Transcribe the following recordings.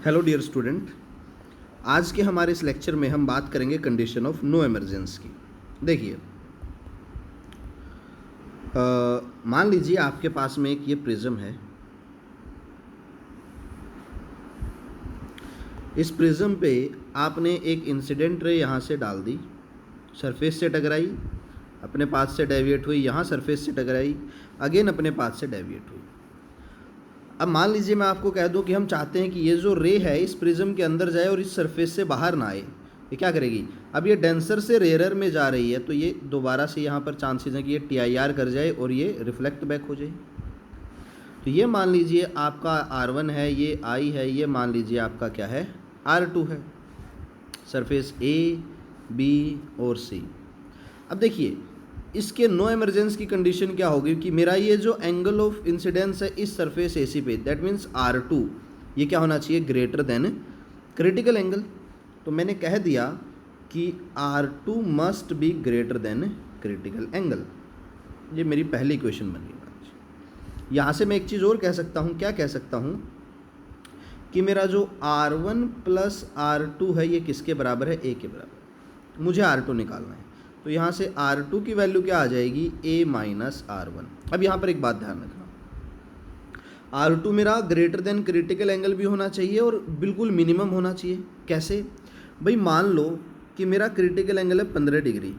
Hello dear student, आज के हमारे इस लेक्चर में हम बात करेंगे कंडीशन ऑफ नो इमरजेंस की। देखिए, मान लीजिए आपके पास में एक ये प्रिज्म है। इस प्रिज्म पे आपने एक इंसिडेंट रे यहाँ से डाल दी, सरफेस से टकराई, अपने पाथ से डेविएट हुई, यहाँ सरफेस से टकराई, अगेन अपने पाथ से डेविएट हुई। अब मान लीजिए मैं आपको कह दूं कि हम चाहते हैं कि ये जो रे है इस प्रिज्म के अंदर जाए और इस सरफेस से बाहर ना आए। ये क्या करेगी? अब ये डेंसर से रेयर में जा रही है, तो ये दोबारा से यहाँ पर चांसेस हैं कि ये TIR कर जाए और ये रिफ्लेक्ट बैक हो जाए। तो ये मान लीजिए आपका R1 है, ये I है, ये मान लीजिए आपका क्या है, R2 है, सरफेस A, B और C। अब देखिए, इसके नो इमरजेंस की कंडीशन क्या होगी कि मेरा ये जो एंगल ऑफ इंसिडेंस है इस सरफेस AC पे, दैट मीन्स R2, ये क्या होना चाहिए? Greater than critical angle. तो मैंने कह दिया कि R2 must be greater than critical angle. ये मेरी पहली इक्वेशन बन गई। यहाँ से मैं एक चीज़ और कह सकता हूँ। क्या कह सकता हूँ कि मेरा जो R1 प्लस R2 है ये किसके बराबर है? A के बराबर। मुझे R2 निकालना है, तो यहाँ से R2 की वैल्यू क्या आ जाएगी? A minus R1। अब यहाँ पर एक बात ध्यान रखना, R2 मेरा ग्रेटर देन क्रिटिकल एंगल भी होना चाहिए और बिल्कुल मिनिमम होना चाहिए। कैसे भाई? मान लो कि मेरा क्रिटिकल एंगल है 15 डिग्री,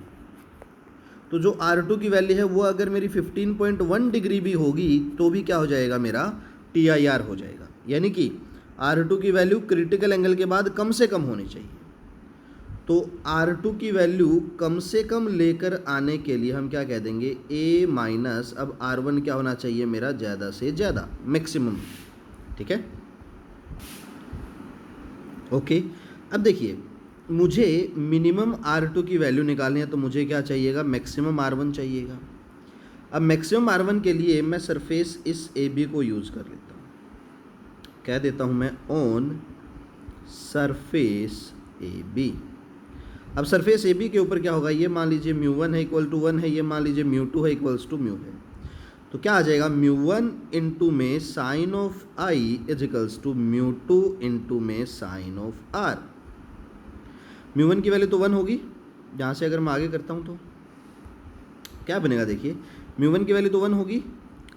तो जो R2 की वैल्यू है वो अगर मेरी 15.1 डिग्री भी होगी तो भी क्या हो जाएगा? मेरा TIR हो जाएगा। यानी कि R2 की वैल्यू क्रिटिकल एंगल के बाद कम से कम होनी चाहिए। तो R2 की वैल्यू कम से कम लेकर आने के लिए हम क्या कह देंगे? A माइनस, अब R1 क्या होना चाहिए मेरा? ज़्यादा से ज़्यादा, मैक्सिमम। ठीक है, ओके। अब देखिए, मुझे मिनिमम R2 की वैल्यू निकालनी है, तो मुझे क्या चाहिएगा? मैक्सिमम R1 चाहिएगा। अब मैक्सिमम R1 के लिए मैं सरफेस इस AB को यूज़ कर लेता हूँ। कह देता हूँ मैं ऑन सरफेस AB। अब सरफेस AB के ऊपर क्या होगा? ये मान लीजिए μ1 है इक्वल टू 1 है, ये मान लीजिए μ2 है इक्वल्स टू μ है। तो क्या आ जाएगा? μ1 इंटू में sine of I is equals to μ2 into में साइन ऑफ R। μ1 की वैल्यू तो 1 होगी, जहाँ से अगर मैं आगे करता हूँ तो क्या बनेगा? देखिए, μ1 की वैल्यू तो 1 होगी,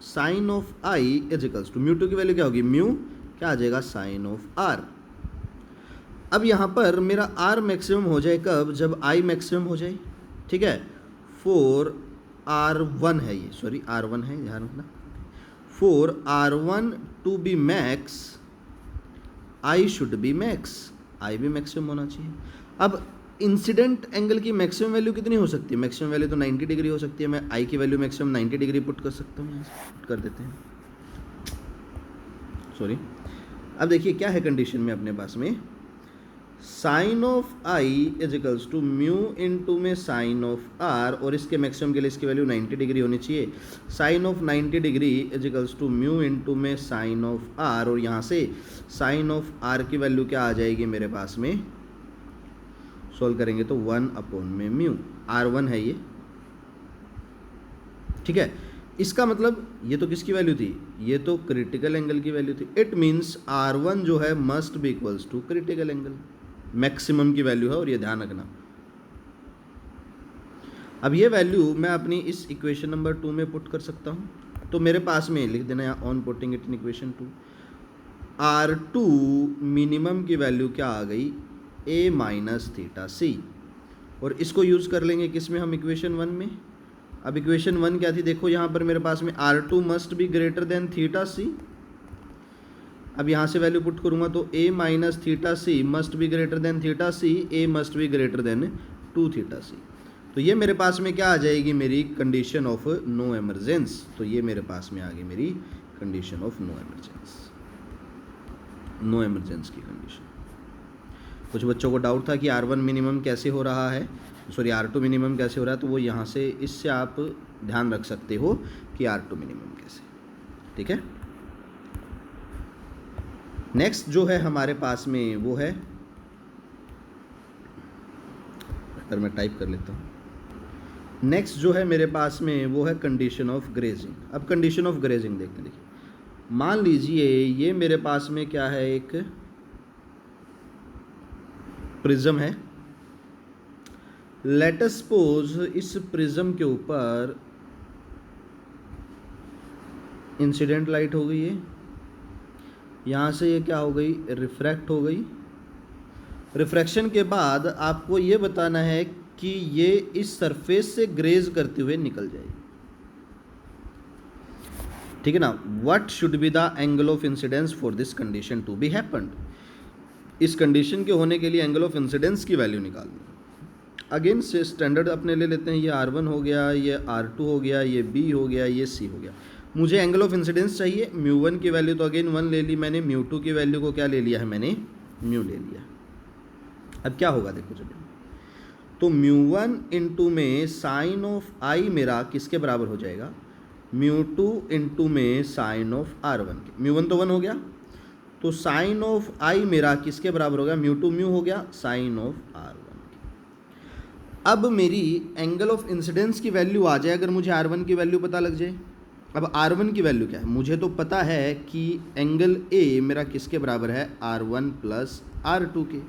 sine of I is equals to μ2 की वैल्यू क्या होगी? म्यू क्या आ जाएगा? Sine of R। अब यहाँ पर मेरा R मैक्सिमम हो जाए कब? जब I मैक्सिमम हो जाए। ठीक है, फॉर R1 है ये, सॉरी R1 है, ध्यान रखना। For R1 to be max I should be max, I भी मैक्सिमम होना चाहिए। अब इंसिडेंट एंगल की मैक्सिमम वैल्यू कितनी हो सकती है? मैक्सिमम वैल्यू तो 90 डिग्री हो सकती है। मैं I की वैल्यू मैक्सिमम 90 डिग्री पुट कर सकता हूँ, पुट कर देते हैं, सॉरी। अब देखिए क्या है कंडीशन में अपने पास में, sine of I is equals to mu into में साइन ऑफ R, और इसके मैक्सिमम के लिए इसकी वैल्यू 90 डिग्री होनी चाहिए। Sine of 90 degree is equals to mu into में साइन ऑफ R, और यहाँ से साइन ऑफ R की वैल्यू क्या आ जाएगी मेरे पास में? सोल्व करेंगे तो 1 अपॉन में म्यू, R1 है ये। ठीक है, इसका मतलब ये तो किसकी वैल्यू थी? ये तो क्रिटिकल एंगल की वैल्यू थी। इट मीन्स R1 जो है must be equals to critical angle, maximum की वैल्यू है, और ये ध्यान रखना। अब ये वैल्यू मैं अपनी इस इक्वेशन नंबर 2 में पुट कर सकता हूँ। तो मेरे पास में लिख देना यहाँ on putting it in equation 2, R2 minimum की वैल्यू क्या आ गई? A माइनस थीटा C, और इसको यूज़ कर लेंगे किस में? हम इक्वेशन 1 में। अब इक्वेशन 1 क्या थी? देखो यहाँ पर मेरे पास में R2 must be greater than theta C। अब यहाँ से वैल्यू पुट करूँगा तो A minus theta C must be greater than theta C, A must be greater than 2 theta C। तो ये मेरे पास में क्या आ जाएगी? मेरी कंडीशन ऑफ नो इमरजेंस। तो ये मेरे पास में आ गई मेरी condition of no emergence, no emergence की कंडीशन। कुछ बच्चों को डाउट था कि R1 मिनिमम कैसे हो रहा है, सॉरी R2 मिनिमम कैसे हो रहा है, तो वो यहाँ से इससे आप ध्यान रख सकते हो कि R2 मिनिमम कैसे। ठीक है, नेक्स्ट जो है हमारे पास में वो है, अगर मैं टाइप कर लेता हूँ, नेक्स्ट जो है मेरे पास में वो है कंडीशन ऑफ ग्रेजिंग। अब कंडीशन ऑफ ग्रेजिंग देखते हैं। देखिए, मान लीजिए ये मेरे पास में क्या है, एक प्रिज्म है, लेट अस सपोज इस प्रिज्म के ऊपर इंसिडेंट लाइट हो गई है, यहाँ से ये क्या हो गई, रिफ्रैक्ट हो गई। रिफ्रैक्शन के बाद आपको ये बताना है कि ये इस सरफेस से ग्रेज करते हुए निकल जाएगी, ठीक है ना। What should be the angle of incidence for this condition to be happened. इस कंडीशन के होने के लिए एंगल ऑफ इंसिडेंस की वैल्यू निकालनी। अगेन से स्टैंडर्ड अपने ले लेते हैं, ये R1 हो गया, ये R2 हो गया, ये B हो गया, ये C हो गया। मुझे एंगल ऑफ इंसिडेंस चाहिए, μ1 की वैल्यू तो अगेन 1 ले ली मैंने, μ2 की वैल्यू को क्या ले लिया है मैंने, म्यू ले लिया। अब क्या होगा देखो चलिए, तो μ1 इंटू में साइन ऑफ I मेरा किसके बराबर हो जाएगा, μ2 इंटू में साइन ऑफ R1 के। μ1 तो 1 हो गया, तो साइन ऑफ I मेरा किसके बराबर हो गया, μ2 म्यू हो गया साइन ऑफ R1 के। अब मेरी एंगल ऑफ इंसिडेंस की वैल्यू आ जाए, अगर मुझे R1 की वैल्यू पता लग जाए। अब R1 की वैल्यू क्या है, मुझे तो पता है कि एंगल A मेरा किसके बराबर है, R1 प्लस R2 के।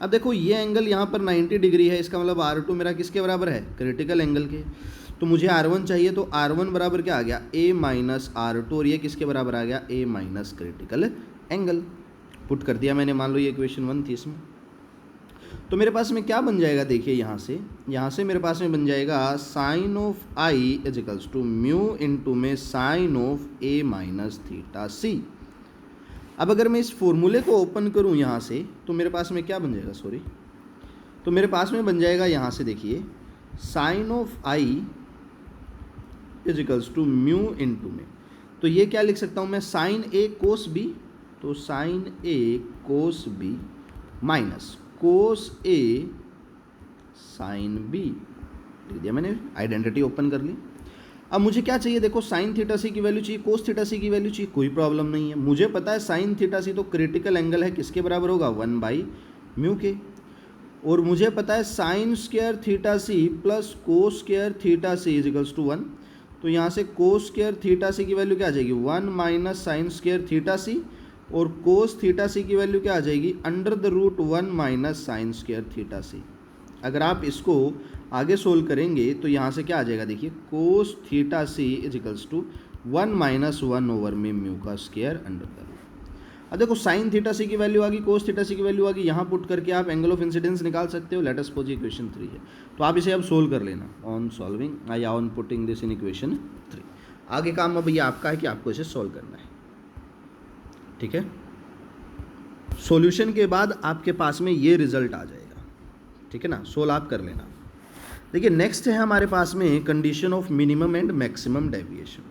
अब देखो ये एंगल यहाँ पर 90 डिग्री है, इसका मतलब R2 मेरा किसके बराबर है, क्रिटिकल एंगल के। तो मुझे R1 चाहिए, तो R1 बराबर क्या आ गया, A माइनस R2, और ये किसके बराबर आ गया, A minus critical angle. Put कर दिया मैंने, मान लो ये इक्वेशन 1 थी इसमें। तो मेरे पास में क्या बन जाएगा, देखिए यहाँ से मेरे पास में बन जाएगा sine of I is equals to mu into में sine of A minus theta C। अब अगर मैं इस फॉर्मूले को ओपन करूँ यहाँ से, तो मेरे पास में क्या बन जाएगा, तो मेरे पास में बन जाएगा यहाँ से देखिए sine of I is equals to mu into में, तो ये क्या लिख सकता हूँ मैं, साइन A कोस B, तो sine A cos B minus cos A sine B लिख दिया मैंने, आइडेंटिटी ओपन कर ली। अब मुझे क्या चाहिए, देखो साइन थीटा सी की वैल्यू चाहिए, कोस थीटा सी की वैल्यू चाहिए, कोई प्रॉब्लम नहीं है। मुझे पता है साइन थीटा सी तो क्रिटिकल एंगल है, किसके बराबर होगा, 1/म्यू के। और मुझे पता है sine square theta C plus cos square theta C is equals to 1, तो यहाँ से कोस स्क्वायर थीटा सी की वैल्यू क्या आ जाएगी, 1 minus sine square theta C, और कोस थीटा सी की वैल्यू क्या आ जाएगी, under the root 1 minus sine square theta C. अगर आप इसको आगे सोल्व करेंगे तो यहाँ से क्या आ जाएगा, देखिए cos theta C is equals to 1 minus 1 over में म्यू का स्क्वायर अंडर द रूट। अब देखो साइन थीटा सी की वैल्यू आ गई, कोस थीटा सी की वैल्यू आ गई, यहाँ पुट करके आप एंगल ऑफ इंसिडेंस निकाल सकते हो। लेट अस सपोज इक्वेशन 3 है, तो आप इसे अब सोल्व कर लेना ऑन सॉल्विंग या on putting this in equation 3। आगे काम अब ये आपका है कि आपको इसे सोल्व करना है, ठीक है। सॉल्यूशन के बाद आपके पास में ये रिजल्ट आ जाएगा, ठीक है ना, सोल्व आप कर लेना। देखिए नेक्स्ट है हमारे पास में condition of minimum and maximum deviation.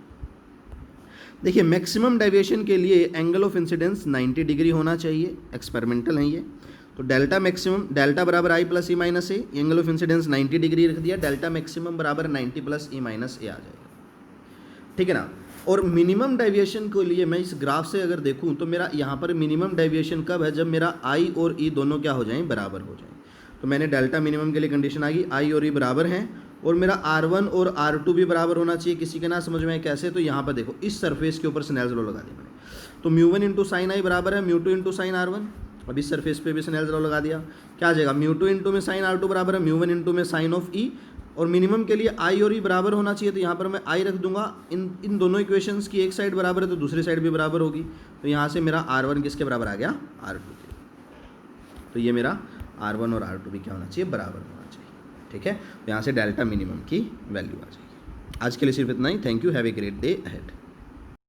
देखिए मैक्सिमम डेविएशन के लिए एंगल ऑफ इंसिडेंस 90 डिग्री होना चाहिए, एक्सपेरिमेंटल है ये। तो डेल्टा मैक्सिमम, डेल्टा बराबर I plus E minus A, angle of incidence 90 degree रख दिया, डेल्टा मैक्सिमम बराबर 90 प्लस E माइनस ए आ जाएगा, ठीक है ना। और मिनिमम डेविएशन के लिए मैं इस ग्राफ से अगर देखूं तो मेरा यहाँ पर मिनिमम डेविएशन कब है, जब मेरा I और E दोनों क्या हो जाएं, बराबर हो जाएं। तो मैंने डेल्टा मिनिमम के लिए कंडीशन आ गई, I और E बराबर हैं, और मेरा R1 और R2 भी बराबर होना चाहिए। किसी के ना समझ में कैसे, तो यहाँ पर देखो इस सरफेस के ऊपर स्नेल्स लॉ लगा दिया मैंने, तो μ1 इंटू साइन I बराबर है μ2 इंटू साइन R1। अब इस सरफेस पे भी स्नेल्स लॉ लगा दिया, क्या आ जाएगा, μ2 इंटू में साइन R2 बराबर है μ1 इंटू में साइन ऑफ E, और मिनिमम के लिए I और E बराबर होना चाहिए, तो यहाँ पर मैं I रख दूंगा। इन दोनों इक्वेशंस की एक साइड बराबर है तो दूसरी साइड भी बराबर होगी, तो यहाँ से मेरा R1 किसके बराबर आ गया, R2 के। तो ये मेरा R1 और R2 भी क्या होना चाहिए, बराबर होना चाहिए, ठीक है। तो यहाँ से डेल्टा मिनिमम की वैल्यू आ जाएगी। आज के लिए सिर्फ इतना ही। Thank you, have a great day ahead.